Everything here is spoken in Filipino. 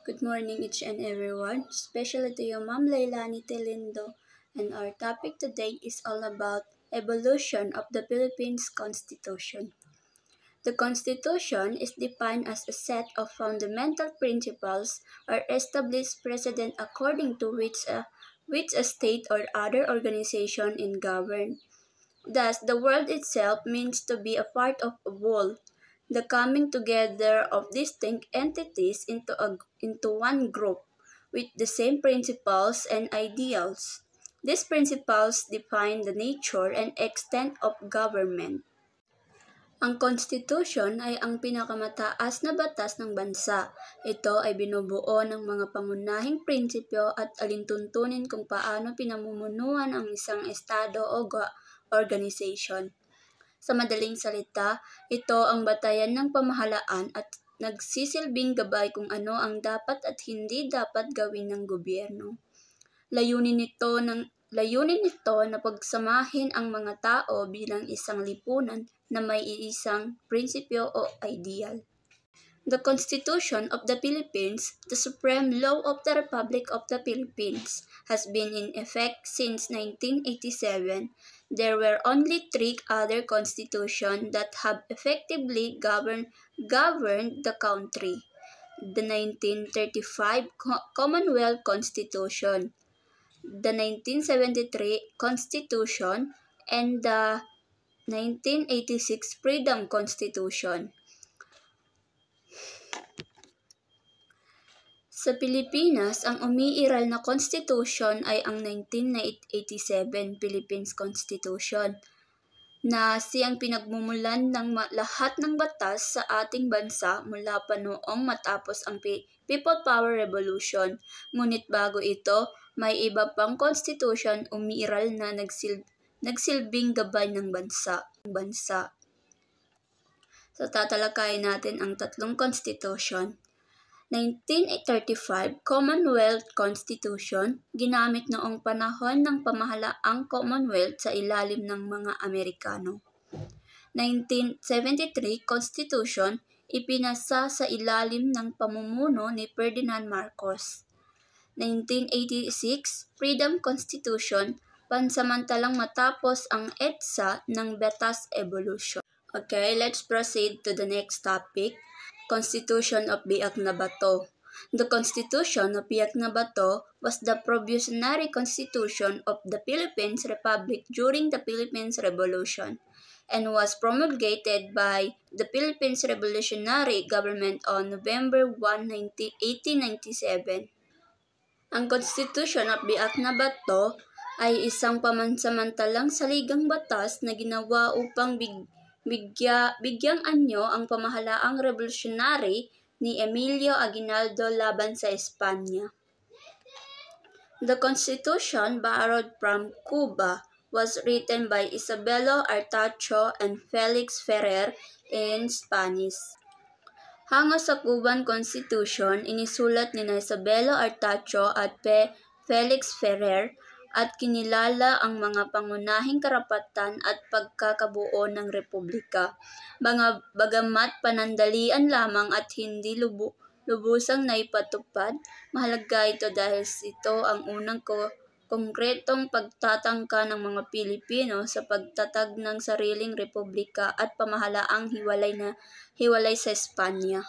Good morning each and everyone, especially to you Ma'am Leilani Telindo, and our topic today is all about evolution of the Philippines Constitution. The Constitution is defined as a set of fundamental principles or established precedent according to which a state or other organization is governed. Thus, the world itself means to be a part of a whole, the coming together of distinct entities into one group with the same principles and ideals. These principles define the nature and extent of government. Ang Constitution ay ang pinakamataas na batas ng bansa. Ito ay binubuo ng mga pangunahing prinsipyo at alintuntunin kung paano pinamumunuan ang isang estado o organization. Sa madaling salita, ito ang batayan ng pamahalaan at nagsisilbing gabay kung ano ang dapat at hindi dapat gawin ng gobyerno. Layunin nito na pagsamahin ang mga tao bilang isang lipunan na may iisang prinsipyo o ideal. The Constitution of the Philippines, the supreme law of the Republic of the Philippines, has been in effect since 1987. There were only 3 other constitutions that have effectively governed the country: the 1935 Commonwealth Constitution, the 1973 Constitution, and the 1986 Freedom Constitution. Sa Pilipinas, ang umiiral na constitution ay ang 1987 Philippines Constitution, na siyang pinagmumulan ng lahat ng batas sa ating bansa mula pa noong matapos ang People Power Revolution. Ngunit bago ito, may iba pang constitution umiiral na nagsilbing gabay ng bansa. So tatalakayin natin ang 3 constitution. 1935 Commonwealth Constitution, ginamit noong panahon ng pamahalaang Commonwealth sa ilalim ng mga Amerikano. 1973 Constitution, ipinasa sa ilalim ng pamumuno ni Ferdinand Marcos. 1986 Freedom Constitution, pansamantalang matapos ang EDSA ng Batas Evolution. Okay, let's proceed to the next topic. Constitution of Biak na Bato. The Constitution of Biak na Bato was the provisionary constitution of the Philippines Republic during the Philippines Revolution and was promulgated by the Philippines Revolutionary Government on November 1, 1897. Ang Constitution of Biak na Bato ay isang pamansamantalang saligang batas na ginawa upang bigyang anyo ang pamahalaang revolutionary ni Emilio Aguinaldo laban sa Espanya. The Constitution, borrowed from Cuba, was written by Isabelo Artacho and Felix Ferrer in Spanish. Hango sa Cuban Constitution, inisulat ni Isabelo Artacho at Felix Ferrer at kinilala ang mga pangunahing karapatan at pagkakabuo ng republika. Bagamat panandalian lamang at hindi lubusang naipatupad, mahalaga ito dahil ito ang unang konkretong pagtatangka ng mga Pilipino sa pagtatag ng sariling republika at pamahalaang hiwalay sa Espanya.